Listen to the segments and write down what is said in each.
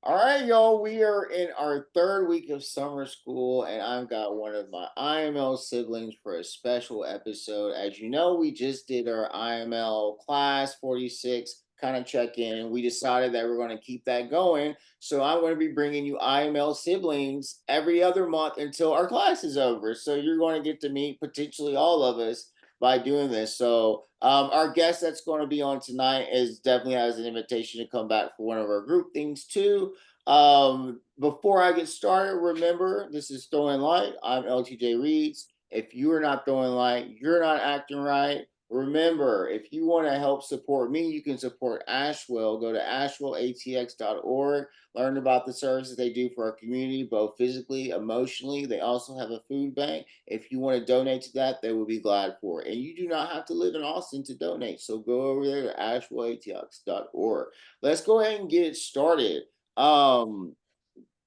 All right, y'all. We are in our third week of summer school, and I've got one of my IML siblings for a special episode. As you know, we just did our IML class 46 kind of check in. We decided that we're going to keep that going. So I'm going to be bringing you IML siblings every other month until our class is over. So you're going to get to meet potentially all of us by doing this. So our guest that's going to be on tonight is definitely has an invitation to come back for one of our group things too. Before I get started, remember this is Throwing Light. I'm LTJ Reeds. If you are not throwing light, you're not acting right. Remember, if you want to help support me, you can support Ashwell. Go to ashwellatx.org. Learn about the services they do for our community, both physically, emotionally. They also have a food bank. If you want to donate to that, they will be glad for it. And you do not have to live in Austin to donate. So go over there to ashwellatx.org. Let's go ahead and get it started. Um,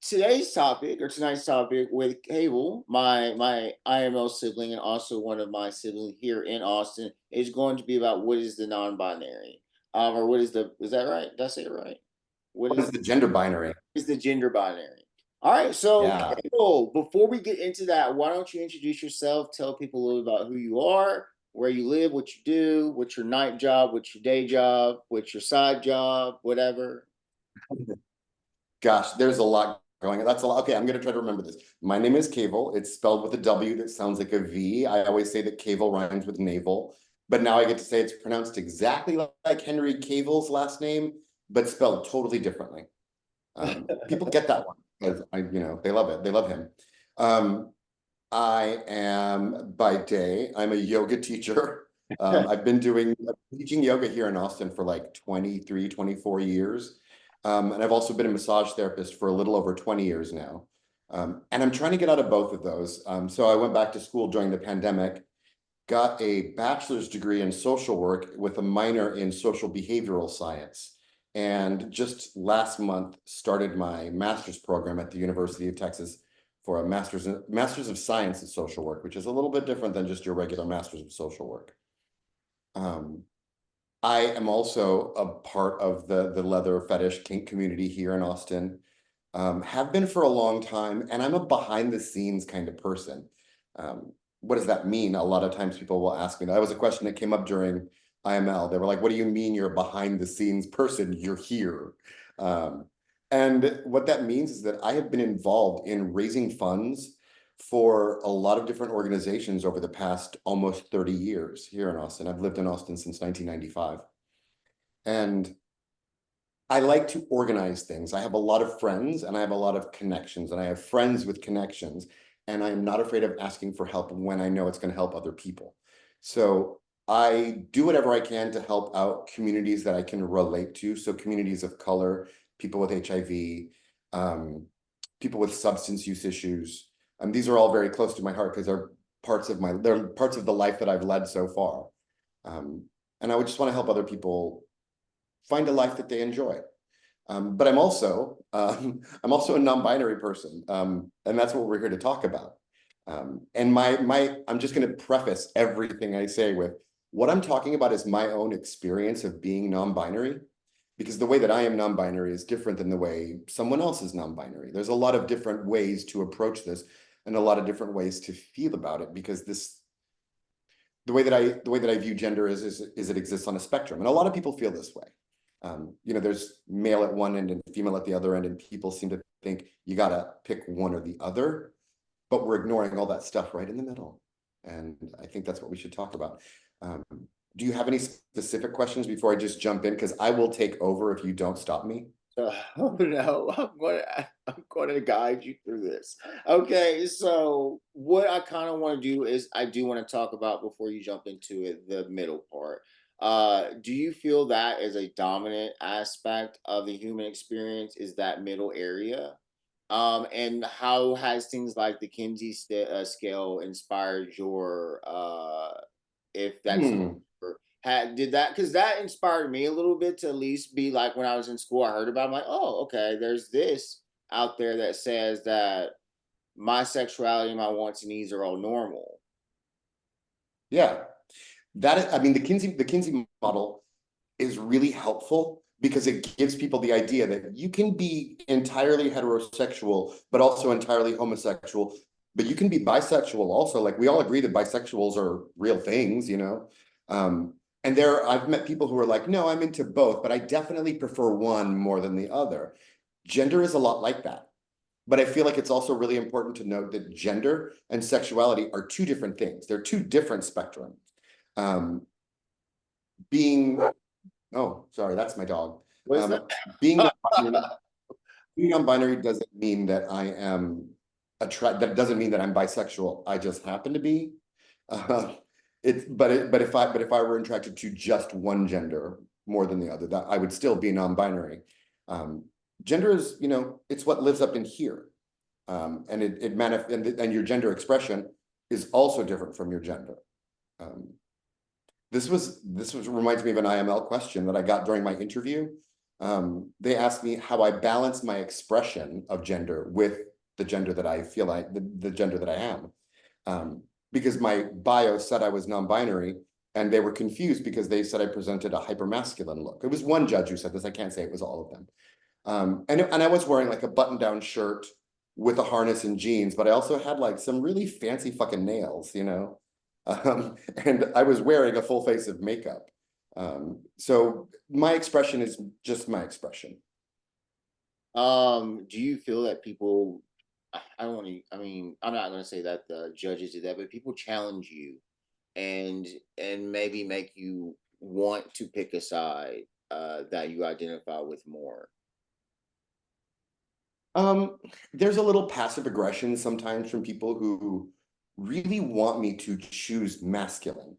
Today's topic or tonight's topic with Kewal, my IML sibling and also one of my siblings here in Austin, is going to be about what is the non-binary, or what is that right? Did I say it right? What What is the gender binary? is the gender binary? All right, so Yeah. Kewal, before we get into that, why don't you introduce yourself? Tell people a little about who you are, where you live, what you do, what's your night job, what's your day job, what's your side job, whatever. Gosh, there's a lot going on. That's a lot. Okay, I'm going to try to remember this. My name is Kewal. It's spelled with a W that sounds like a V. I always say that Kewal rhymes with navel, but now I get to say it's pronounced exactly like Henry Cavill's last name, but spelled totally differently. People get that one because they love it. They love him. Um, I am by day, I'm a yoga teacher. I've been teaching yoga here in Austin for like 23, 24 years. And I've also been a massage therapist for a little over 20 years now. And I'm trying to get out of both of those. So I went back to school during the pandemic, got a bachelor's degree in social work with a minor in social behavioral science. And just last month started my master's program at the University of Texas for a master's of science in social work, which is a little bit different than just your regular master's of social work. I am also a part of the leather fetish kink community here in Austin. Have been for a long time, and I'm a behind the scenes kind of person. What does that mean? A lot of times people will ask me. That was a question that came up during IML. They were like, "What do you mean you're a behind the scenes person? You're here." And what that means is that I have been involved in raising funds for a lot of different organizations over the past almost 30 years here in Austin. I've lived in Austin since 1995. And I like to organize things. I have a lot of friends and I have a lot of connections, and I have friends with connections, and I'm not afraid of asking for help when I know it's going to help other people. So I do whatever I can to help out communities that I can relate to. So communities of color, people with HIV, people with substance use issues. These are all very close to my heart because they're parts of the life that I've led so far. And I would just want to help other people find a life that they enjoy. But I'm also a non-binary person, and that's what we're here to talk about. And I'm just going to preface everything I say with what I'm talking about is my own experience of being non-binary, because the way that I am non-binary is different than the way someone else is non-binary. There's a lot of different ways to approach this, and a lot of different ways to feel about it, because the way that I view gender is it exists on a spectrum, and a lot of people feel this way. There's male at one end and female at the other end, and people seem to think you gotta pick one or the other, but we're ignoring all that stuff right in the middle. And I think that's what we should talk about. Do you have any specific questions before I just jump in? Because I will take over if you don't stop me. Oh no, I'm going to guide you through this. Okay, so what I kind of want to do is I do want to talk about before you jump into it, the middle part. Do you feel that is a dominant aspect of the human experience? Is that middle area? And how has things like the Kinsey scale inspired your if that's Hmm. had did that because that inspired me a little bit to at least be like when I was in school, I heard about it, I'm like, oh, okay, there's this out there that says that my sexuality, my wants and needs are all normal. Yeah, I mean, the Kinsey model is really helpful because it gives people the idea that you can be entirely heterosexual, but also entirely homosexual, but you can be bisexual also. Like we all agree that bisexuals are real things, you know? And I've met people who are like, no, I'm into both, but I definitely prefer one more than the other. Gender is a lot like that. But I feel like it's also really important to note that gender and sexuality are two different things. They're two different spectrums. Um, being, oh, sorry, that's my dog. What's that? Being non-binary, being non-binary doesn't mean that I am that doesn't mean that I'm bisexual. I just happen to be. Uh, but if I were attracted to just one gender more than the other, that I would still be non-binary. Um, Gender is, you know, it's what lives up in here. And and your gender expression is also different from your gender. Um, this was reminds me of an IML question that I got during my interview. They asked me how I balance my expression of gender with the gender that I feel the gender that I am. Because my bio said I was non-binary, and they were confused because they said I presented a hypermasculine look. It was one judge who said this. I can't say it was all of them. And I was wearing like a button-down shirt with a harness and jeans, but I also had like some really fancy fucking nails, you know? And I was wearing a full face of makeup. So my expression is just my expression. Do you feel that people, I don't want to, I mean, I'm not going to say that the judges do that, but people challenge you and maybe make you want to pick a side that you identify with more. Um, there's a little passive aggression sometimes from people who really want me to choose masculine.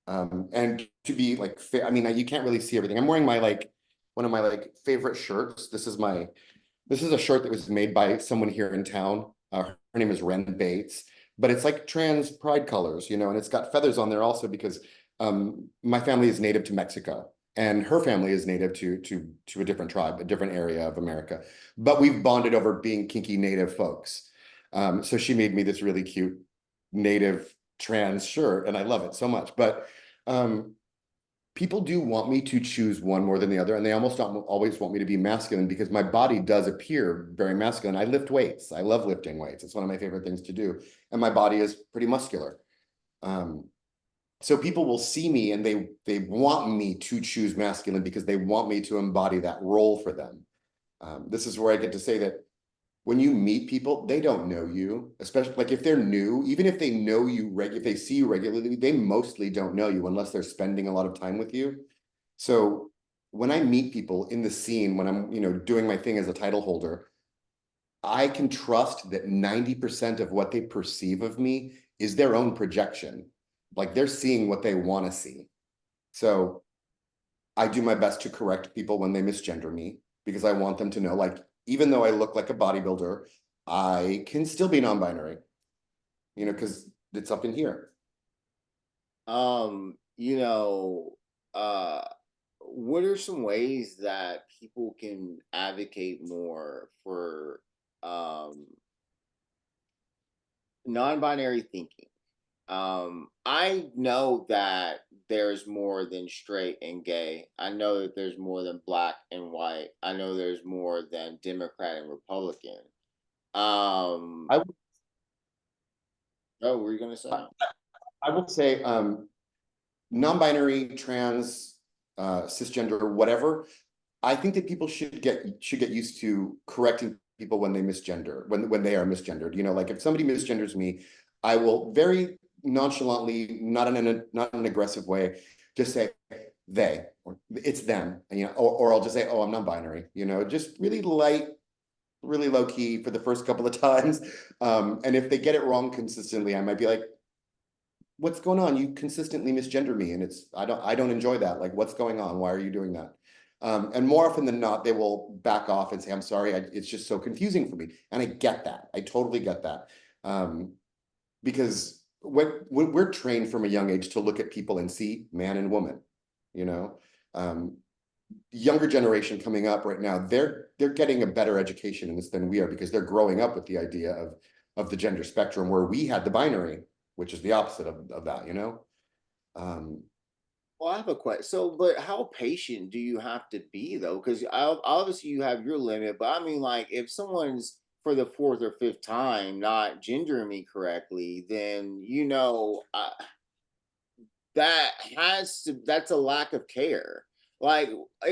And to be like fair, I mean, you can't really see everything. I'm wearing my like one of my like favorite shirts. This is a shirt that was made by someone here in town. Her name is Ren Bates, but it's like trans pride colors, you know, and it's got feathers on there also because my family is native to Mexico, and her family is native to a different tribe, a different area of America. But we've bonded over being kinky native folks. So she made me this really cute native trans shirt, and I love it so much. But um, people do want me to choose one more than the other, and they almost always want me to be masculine because my body does appear very masculine. I lift weights. I love lifting weights. It's one of my favorite things to do, and my body is pretty muscular. Um, so people will see me and they want me to choose masculine because they want me to embody that role for them. This is where I get to say that when you meet people, they don't know you, especially like if they're new, even if they know you if they see you regularly, they mostly don't know you unless they're spending a lot of time with you. So when I meet people in the scene, when I'm, you know, doing my thing as a title holder, I can trust that 90% of what they perceive of me is their own projection. Like they're seeing what they want to see. So I do my best to correct people when they misgender me because I want them to know, like, even though I look like a bodybuilder, I can still be non-binary, you know, because it's up in here. You know, uh, what are some ways that people can advocate more for um, non-binary thinking? I know that there's more than straight and gay. I know that there's more than black and white. I know there's more than Democrat and Republican. Um, I, oh, what were you gonna say? I would say non-binary, trans, cisgender, whatever. I think that people should get used to correcting people when they misgender, when they are misgendered. You know, like if somebody misgenders me, I will very nonchalantly, not in an aggressive way, just say they or it's them, you know, or I'll just say, oh, I'm non-binary, you know, just really light, really low key for the first couple of times. And if they get it wrong consistently, I might be like, what's going on? You consistently misgender me, and I don't enjoy that. Like, what's going on? Why are you doing that? And more often than not, they will back off and say, I'm sorry, it's just so confusing for me. And I get that. I totally get that. Because when we're trained from a young age to look at people and see man and woman, you know, um, younger generation coming up right now, they're getting a better education in this than we are because they're growing up with the idea of the gender spectrum where we had the binary, which is the opposite of that, you know? Um, Well, I have a question. So, but how patient do you have to be though? Because obviously you have your limit, but I mean, like, if someone's for the fourth or fifth time not gendering me correctly, then that has to that's a lack of care. Like,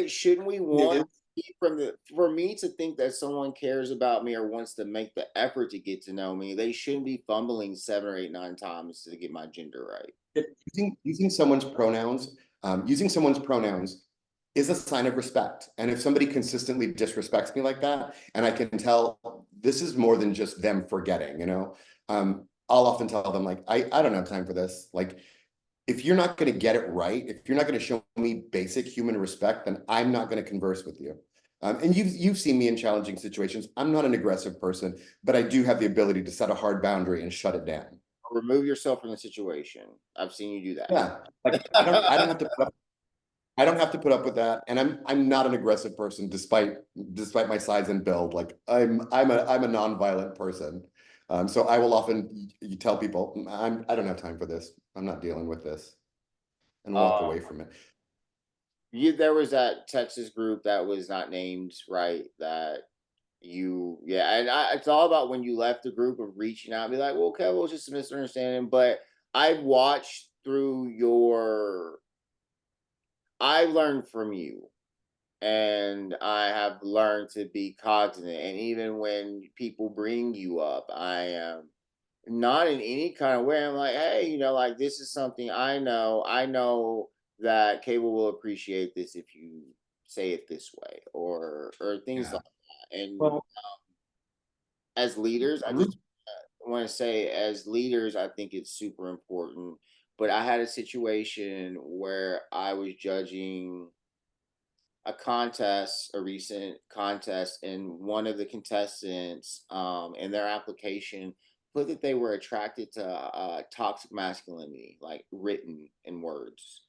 shouldn't we It want is. from the for me to think that someone cares about me or wants to make the effort to get to know me, they shouldn't be fumbling seven or eight, nine times to get my gender right. Using someone's pronouns is a sign of respect. And if somebody consistently disrespects me like that, and I can tell this is more than just them forgetting, I'll often tell them like, I don't have time for this. Like, if you're not going to get it right, if you're not going to show me basic human respect, then I'm not going to converse with you. And you've seen me in challenging situations. I'm not an aggressive person, but I do have the ability to set a hard boundary and shut it down. Remove yourself from the situation. I've seen you do that. Yeah, like I don't have to put up I don't have to put up with that, and I'm not an aggressive person, despite my size and build. Like I'm a nonviolent person, so I will often you tell people I don't have time for this. I'm not dealing with this, and walk Uh, away from it. there was that Texas group that was not named, right? That yeah, and it's all about when you left the group of reaching out and be like, well, okay, well, it's just a misunderstanding. But I've watched through I learned from you, and I have learned to be cognizant. And even when people bring you up, I am not in any kind of way. I'm like, hey, like this is something I know. I know that Cable will appreciate this if you say it this way, or things Yeah. like that. And Well, as leaders, I group. just want to say, as leaders, I think it's super important. But I had a situation where I was judging a recent contest, and one of the contestants, in their application, put that they were attracted to toxic masculinity, like written in words.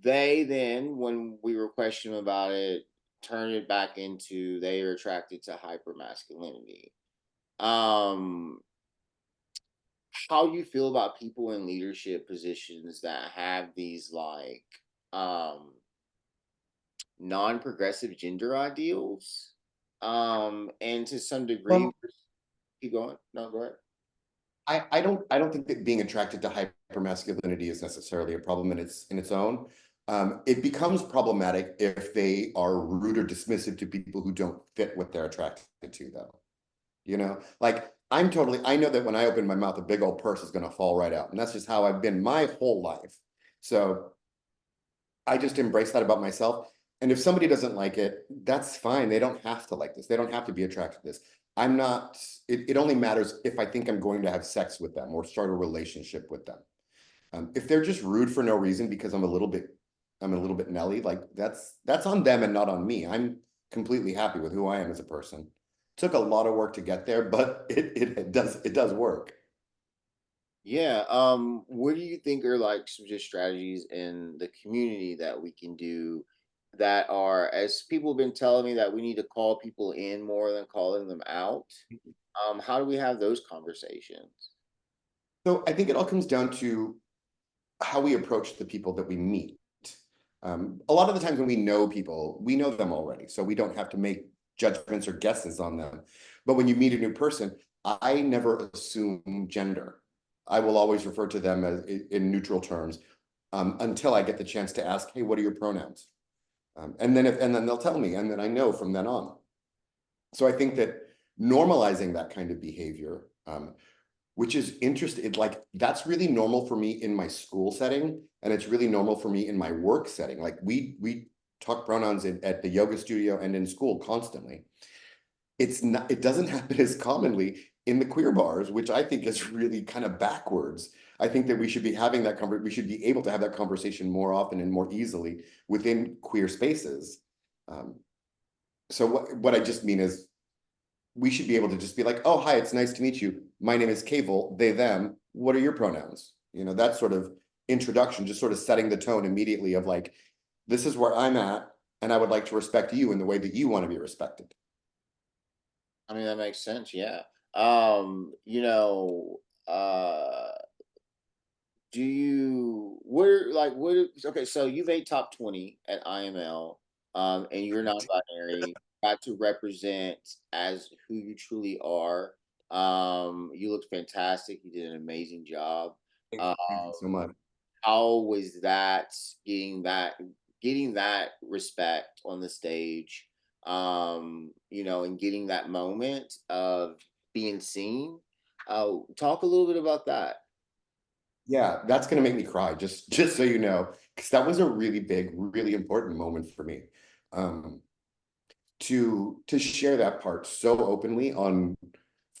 They then, when we were questioning about it, turned it back into they are attracted to hyper masculinity. Um, how do you feel about people in leadership positions that have these like um non-progressive gender ideals, and to some degree, Well, keep going, no, go ahead. I don't think that being attracted to hypermasculinity is necessarily a problem in its own. It becomes problematic if they are rude or dismissive to people who don't fit what they're attracted to, though. Like I know that when I open my mouth, a big old purse is going to fall right out. And that's just how I've been my whole life. So I just embrace that about myself. And if somebody doesn't like it, that's fine. They don't have to like this. They don't have to be attracted to this. I'm not, it only matters if I think I'm going to have sex with them or start a relationship with them. If they're just rude for no reason because I'm a little bit Nelly, like that's on them and not on me. I'm completely happy with who I am as a person. Took a lot of work to get there, but it does work. Yeah, what do you think are like some just strategies in the community that we can do that are, as people have been telling me, that we need to call people in more than calling them out? How do we have those conversations? So I think it all comes down to how we approach the people that we meet. A lot of the times when we know people, we know them already, so we don't have to make judgments or guesses on them. But when you meet a new person, I never assume gender. I will always refer to them as in neutral terms until I get the chance to ask, "Hey, what are your pronouns?" And then they'll tell me, and then I know from then on. So I think that normalizing that kind of behavior, which is interesting. Like that's really normal for me in my school setting, and it's really normal for me in my work setting. Like we talk pronouns at the yoga studio and in school constantly. It's not. It doesn't happen as commonly in the queer bars, which I think is really kind of backwards. I think that we should be having that we should be able to have that conversation more often and more easily within queer spaces. Um, so what I just mean is we should be able to just be like, oh, hi, it's nice to meet you. My name is Kewal, they, them. What are your pronouns? That sort of introduction, just sort of setting the tone immediately of like, this is where I'm at, and I would like to respect you in the way that you want to be respected. I mean, that makes sense. Yeah. Um, you know, uh, do you what are like what are, okay, so you made top 20 at IML, and you're not binary, got to represent as who you truly are. You looked fantastic. You did an amazing job. Thank you so much. How was that getting that respect on the stage, and getting that moment of being seen? Talk a little bit about that. Yeah, that's gonna make me cry, just so you know, because that was a really big, really important moment for me. Um, to share that part so openly on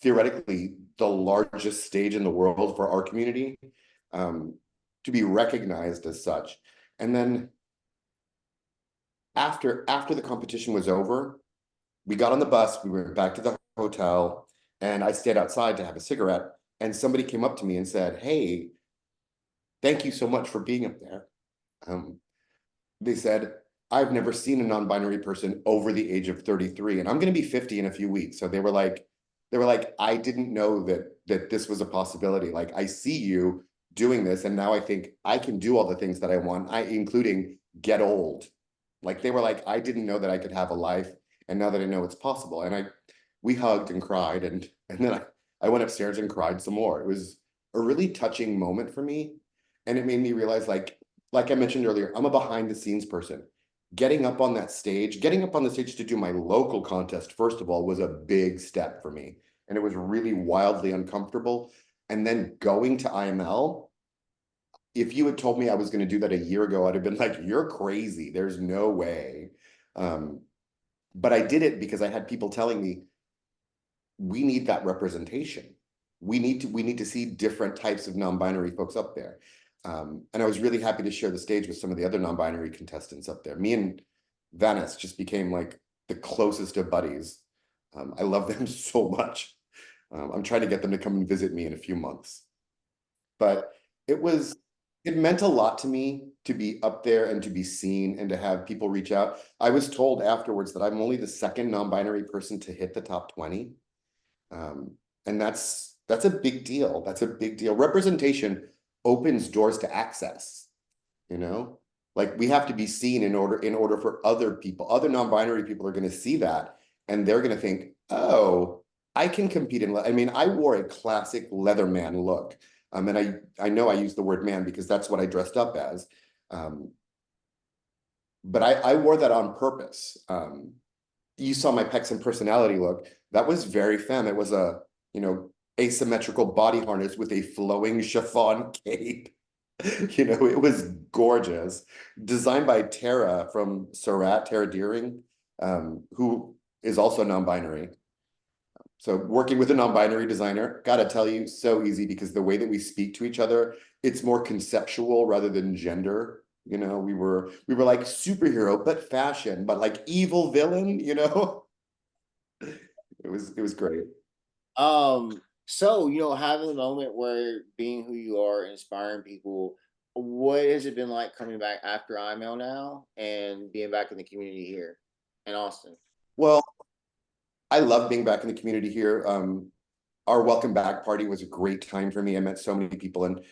theoretically the largest stage in the world for our community, um, to be recognized as such. And then after the competition was over, we got on the bus, we went back to the hotel, and I stayed outside to have a cigarette. And somebody came up to me and said, "Hey, thank you so much for being up there." Um, they said, "I've never seen a non-binary person over the age of 33, and I'm going to be 50 in a few weeks." So they were like, "I didn't know that this was a possibility. Like, I see you doing this, and now I think I can do all the things that I want, including get old." Like, they were like, "I didn't know that I could have a life, and now that I know it's possible." And we hugged and cried, and then I went upstairs and cried some more. It was a really touching moment for me, and it made me realize, like I mentioned earlier, I'm a behind the scenes person. Getting up on the stage to do my local contest, first of all, was a big step for me. And it was really wildly uncomfortable. And then going to IML, if you had told me I was going to do that a year ago, I'd have been like, "You're crazy. There's no way." Um, but I did it because I had people telling me, we need that representation. We need to see different types of non-binary folks up there. And I was really happy to share the stage with some of the other non-binary contestants up there. Me and Venice just became like the closest of buddies. I love them so much. I'm trying to get them to come and visit me in a few months. But it was it meant a lot to me to be up there and to be seen and to have people reach out. I was told afterwards that I'm only the second non-binary person to hit the top 20. Um, and that's a big deal. That's a big deal. Representation opens doors to access, you know? Like, we have to be seen in order for other people, other non-binary people are going to see that, and they're going to think, "Oh, I can compete in I mean, I wore a classic Leatherman look. And I know I use the word man because that's what I dressed up as. Um, but I wore that on purpose. You saw my pecs and personality look. That was very femme. It was a, asymmetrical body harness with a flowing chiffon cape. It was gorgeous. Designed by Tara from Surat, Tara Deering, who is also non-binary. So working with a non-binary designer, gotta tell you, so easy because the way that we speak to each other, it's more conceptual rather than gender. We were like superhero, but fashion, but like evil villain. It was great. So having the moment where being who you are, inspiring people, what has it been like coming back after IML now and being back in the community here in Austin? Well, I love being back in the community here. Our welcome back party was a great time for me. I met so many people, and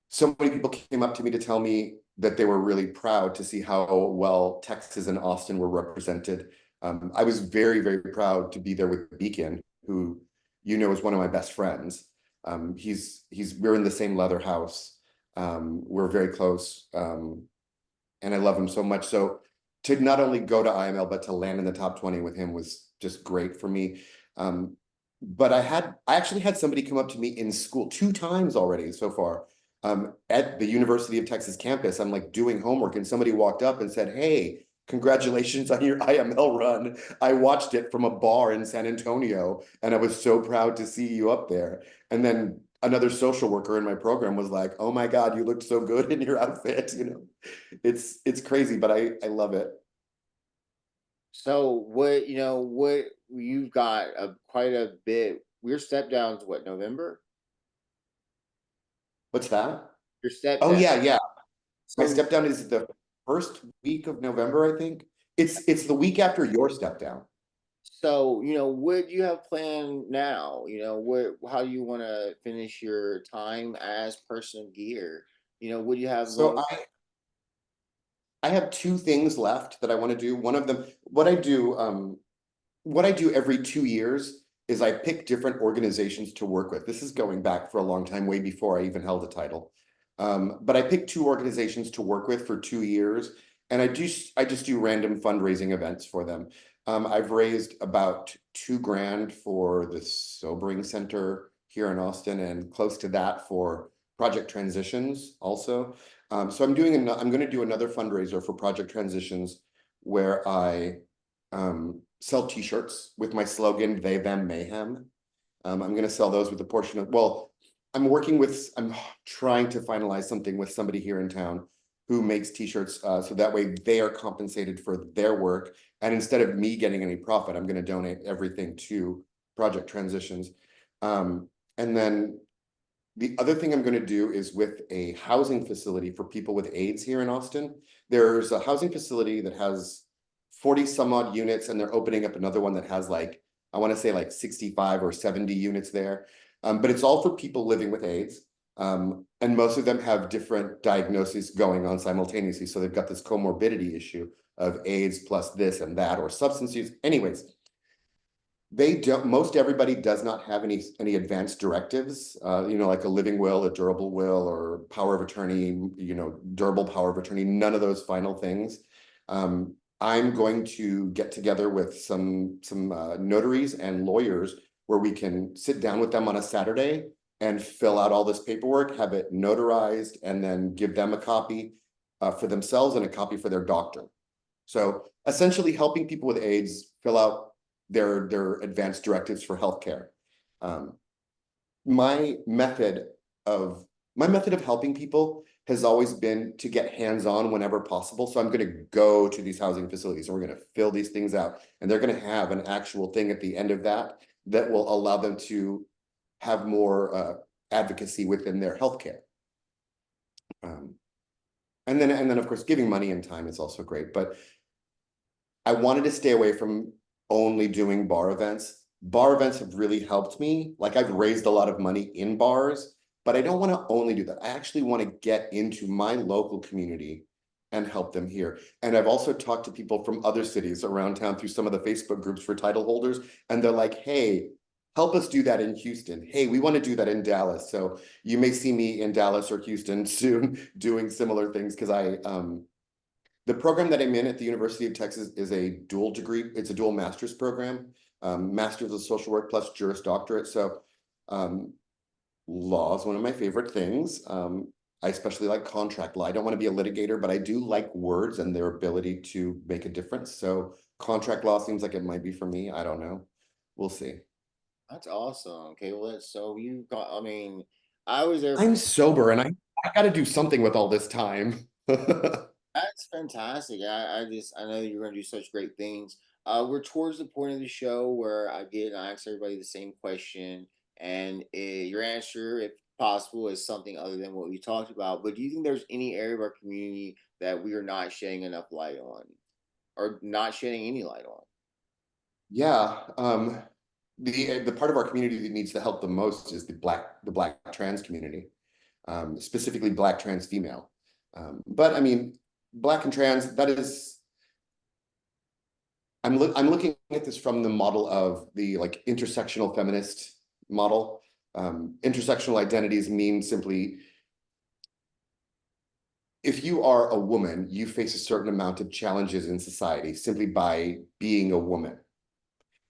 so many people came up to me to tell me that they were really proud to see how well Texas and Austin were represented. I was very, very proud to be there with Beacon, who is one of my best friends. We're in the same leather house. We're very close, and I love him so much. So to not only go to IML but to land in the top 20 with him was just great for me. But I actually had somebody come up to me in school 2 times already so far, at the University of Texas campus. I'm like doing homework, and somebody walked up and said, "Hey, congratulations on your IML run. I watched it from a bar in San Antonio, and I was so proud to see you up there." And then another social worker in my program was like, "Oh my God, you looked so good in your outfit." It's crazy, but I love it. So what you've got quite a bit. Your step down's what, November? What's that? Your step Oh down. yeah, yeah. My So step down is the first week of November, I think. It's the week after your step down. So, what do you have planned now? How do you want to finish your time as person of gear? What do you have So going? I have two things left that I want to do. One of them, what I do every 2 years is I pick different organizations to work with. This is going back for a long time, way before I even held a title. But I pick two organizations to work with for 2 years, and I just do random fundraising events for them. I've raised about 2 grand for the Sobering Center here in Austin, and close to that for Project Transitions also. So I'm going to do another fundraiser for Project Transitions where I sell t-shirts with my slogan, they, them, mayhem. I'm going to sell those with a portion of, well, I'm trying to finalize something with somebody here in town who makes t-shirts so that way they are compensated for their work. And instead of me getting any profit, I'm going to donate everything to Project Transitions. And then the other thing I'm going to do is with a housing facility for people with AIDS here in Austin. There's a housing facility that has 40 some odd units, and they're opening up another one that has like, I want to say like 65 or 70 units there. But it's all for people living with AIDS. And most of them have different diagnoses going on simultaneously. So they've got this comorbidity issue of AIDS plus this and that, or substance use. Anyways, they don't, most everybody does not have any advanced directives, like a living will, a durable will, or power of attorney, durable power of attorney, none of those final things. I'm going to get together with some notaries and lawyers where we can sit down with them on a Saturday and fill out all this paperwork, have it notarized, and then give them a copy for themselves and a copy for their doctor. So essentially helping people with AIDS fill out their advanced directives for healthcare. Um, my method of my method of helping people has always been to get hands-on whenever possible. So I'm going to go to these housing facilities and we're going to fill these things out, and they're going to have an actual thing at the end of that that will allow them to have more advocacy within their healthcare. Um, and then of course giving money and time is also great, but I wanted to stay away from only doing bar events. Bar events have really helped me. Like I've raised a lot of money in bars, but I don't want to only do that. I actually want to get into my local community and help them here. And I've also talked to people from other cities around town through some of the Facebook groups for title holders. And they're like, hey, help us do that in Houston. Hey, we want to do that in Dallas. So you may see me in Dallas or Houston soon doing similar things because the program that I'm in at the University of Texas is a dual degree. It's a dual master's program, master's of social work plus Juris Doctorate. So um, law is one of my favorite things. I especially like contract law. I don't want to be a litigator, but I do like words and their ability to make a difference. So contract law seems like it might be for me. I don't know. We'll see. That's awesome. Okay, well, so you got. I mean, I was there. I'm sober and I got to do something with all this time. That's fantastic. I know you're going to do such great things. We're towards the point of the show where I ask everybody the same question, and your answer, if possible, is something other than what we talked about. But do you think there's any area of our community that we are not shedding enough light on, or not shedding any light on? Yeah. The part of our community that needs the help the most is the black trans community, specifically black trans female. But I mean, black and trans, that is, I'm looking at this from the model of the like intersectional feminist model. Intersectional identities mean simply if you are a woman, you face a certain amount of challenges in society simply by being a woman.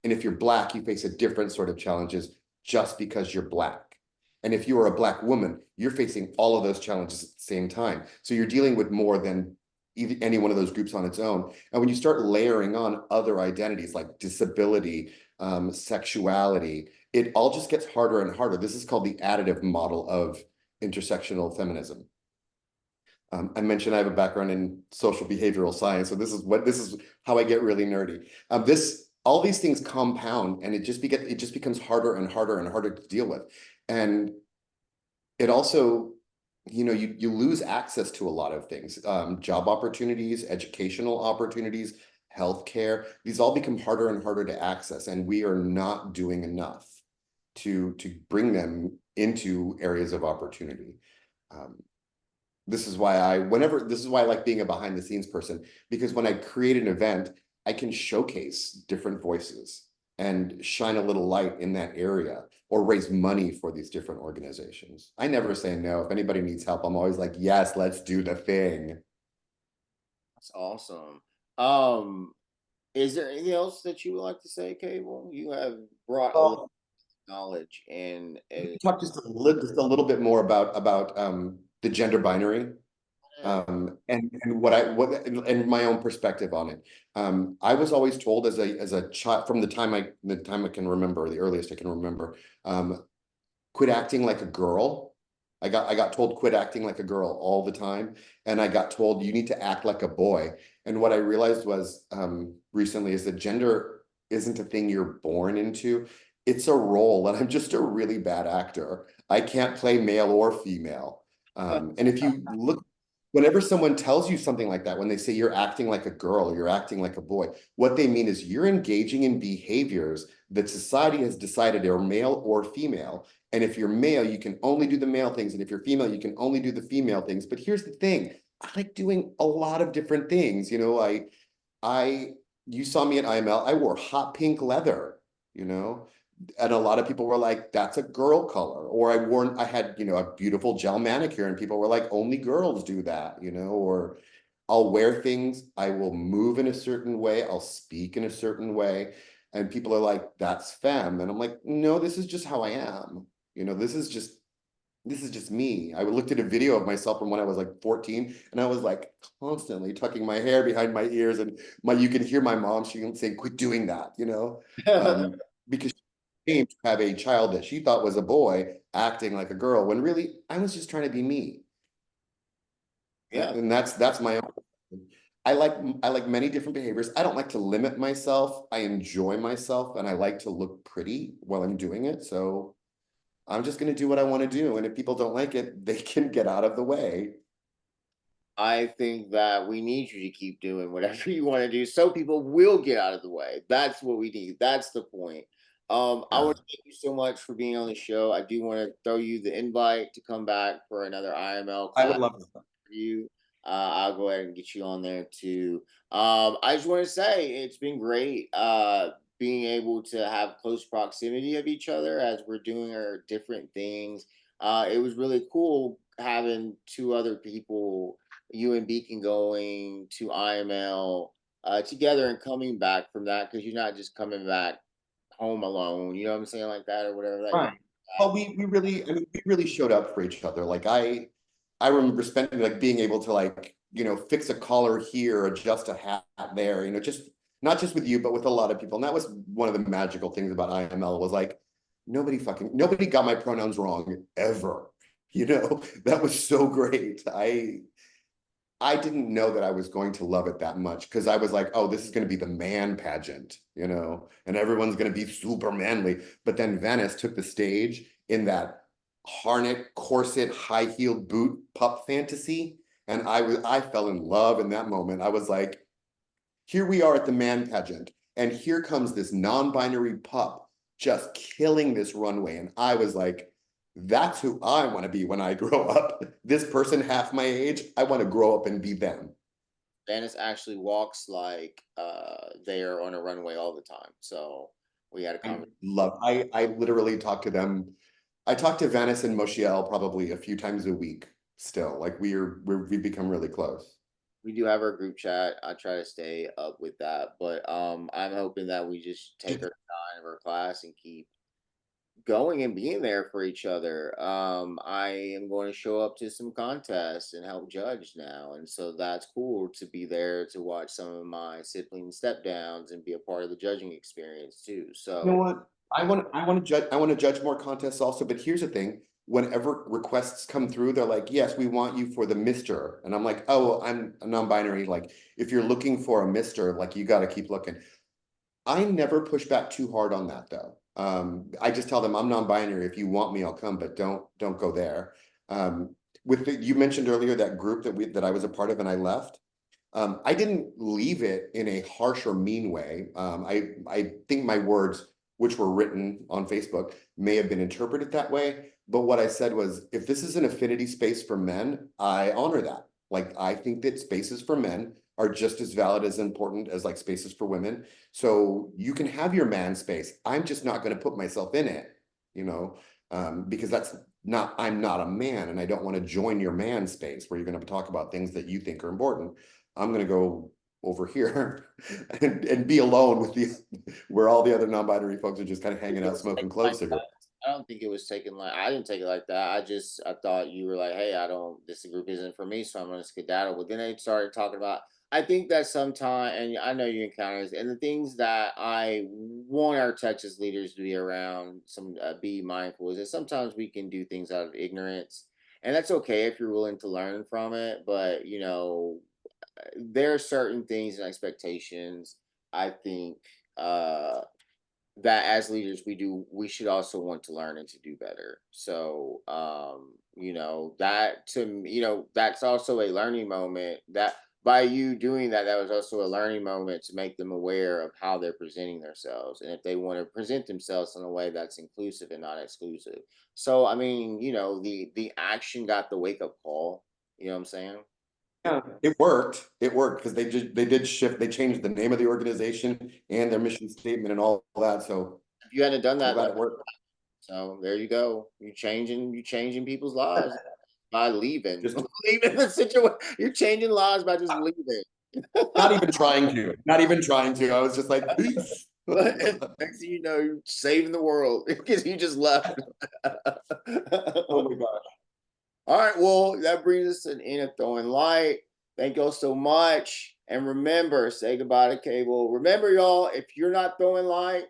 And if you're black, you face a different sort of challenges just because you're black. And if you are a black woman, you're facing all of those challenges at the same time. So you're dealing with more than any one of those groups on its own. And when you start layering on other identities like disability, sexuality, it all just gets harder and harder. This is called the additive model of intersectional feminism. I mentioned I have a background in social behavioral science, so this is how I get really nerdy. This all these things compound, and it just becomes harder and harder and harder to deal with, and it also, you lose access to a lot of things, job opportunities, educational opportunities, healthcare, these all become harder and harder to access, and we are not doing enough to bring them into areas of opportunity. Um, this is why this is why I like being a behind the scenes person, because when I create an event, I can showcase different voices and shine a little light in that area or raise money for these different organizations. I never say no. If anybody needs help, I'm always like, yes, let's do the thing. That's awesome. Um, is there anything else that you would like to say, Cable? You have brought a lot of Well, knowledge and talk just a little bit more about the gender binary. And and my own perspective on it. I was always told as a child from the time I can remember, the earliest I can remember, quit acting like a girl. I got told quit acting like a girl all the time, and I got told you need to act like a boy. And what I realized was recently is that gender isn't a thing you're born into. It's a role, and I'm just a really bad actor. I can't play male or female. And if you look, whenever someone tells you something like that, when they say you're acting like a girl or you're acting like a boy, what they mean is you're engaging in behaviors that society has decided are male or female. And if you're male, you can only do the male things. And if you're female, you can only do the female things. But here's the thing, I like doing a lot of different things. I, you saw me at IML, I wore hot pink leather, you know, and a lot of people were like, that's a girl color. Or I had, a beautiful gel manicure and people were like, only girls do that, or I'll wear things, I will move in a certain way, I'll speak in a certain way. And people are like, that's femme. And I'm like, no, this is just how I am. This is just me. I looked at a video of myself from when I was like 14 and I was like constantly tucking my hair behind my ears and you can hear my mom, she can say, quit doing that, because she came to have a child that she thought was a boy acting like a girl when really I was just trying to be me. yeah. And that's my own. I like I like many different behaviors. I don't like to limit myself. I enjoy myself and I like to look pretty while I'm doing it. So I'm just going to do what I want to do. And if people don't like it, they can get out of the way. I think that we need you to keep doing whatever you want to do so people will get out of the way. That's what we need. That's the point. I Yeah, want to thank you so much for being on the show. I do want to throw you the invite to come back for another IML I class would love to. you. I'll go ahead and get you on there too. I just want to say it's been great being able to have close proximity of each other as we're doing our different things. It was really cool having two other people, you and Beacon, going to IML together and coming back from that because you're not just coming back home alone. You know what I'm saying, like that or whatever. Like Right. Well, we really showed up for each other. Like I remember spending like being able to like, fix a collar here, adjust a hat there, just not just with you, but with a lot of people. And that was one of the magical things about IML was like nobody got my pronouns wrong ever. That was so great. I didn't know that I was going to love it that much because I was like, oh, this is going to be the man pageant, and everyone's going to be super manly. But then Venice took the stage in that harness, corset, high heeled boot pup fantasy. And I fell in love in that moment. I was like, here we are at the man pageant, and here comes this non-binary pup just killing this runway. And I was like, that's who I want to be when I grow up. This person half my age, I want to grow up and be them. Venice actually walks like they're on a runway all the time. So we had a conversation. I literally talk to them. I talk to Venice and Moshiel probably a few times a week still. Like we've become really close. We do have our group chat. I try to stay up with that, but I'm hoping that we just take our time of our class and keep going and being there for each other. I am going to show up to some contests and help judge now, and so that's cool to be there to watch some of my sibling step downs and be a part of the judging experience too. You know So what? I want to judge more contests also, but here's the thing. Whenever requests come through, they're like, yes, we want you for the Mister. And I'm like, oh, I'm a non-binary. Like, if you're looking for a Mister, like you got to keep looking. I never push back too hard on that though. I just tell them I'm non-binary. If you want me, I'll come, but don't go there. You mentioned earlier that group that I was a part of and I left. I didn't leave it in a harsh or mean way. I think my words, which were written on Facebook, may have been interpreted that way. But what I said was, if this is an affinity space for men, I honor that. Like, I think that spaces for men are just as valid as important as like spaces for women. So you can have your man space. I'm just not going to put myself in it, you know, because that's not, I'm not a man and I don't want to join your man space where you're going to talk about things that you think are important. I'm going to go over here and be alone with the where all the other non-binary folks are just kind of hanging out smoking clove cigarettes. I don't think it was taken like I didn't take it like that. I thought you were like, hey, I don't this group isn't for me, so I'm gonna skedaddle. But then they started talking about I think that sometime and I know you encounter this, and the things that I want our Texas leaders to be around, some be mindful is that sometimes we can do things out of ignorance. And that's okay if you're willing to learn from it. But there are certain things and expectations I think that as leaders we should also want to learn and to do better. So that to me, that's also a learning moment that by you doing that, that was also a learning moment to make them aware of how they're presenting themselves and if they want to present themselves in a way that's inclusive and not exclusive. So I mean, the action got the wake up call. You know what I'm saying? Yeah, it worked. It worked because they did shift. They changed the name of the organization and their mission statement and all that. So If you hadn't done I'm that, glad that it worked. so there you go. You changing people's lives by leaving. Just Leaving the situation. You're changing lives by just leaving. not even trying to. Not even trying to. I was just like, peace. But next thing you know, you're saving the world because you just left. Oh my God. All right, well, that brings us to the end of Throwing Light. Thank y'all so much. And remember, say goodbye to Cable. Remember, y'all, if you're not throwing light,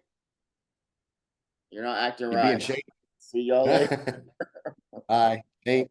you're not acting You're right. being shady. See y'all later. Bye. Thanks.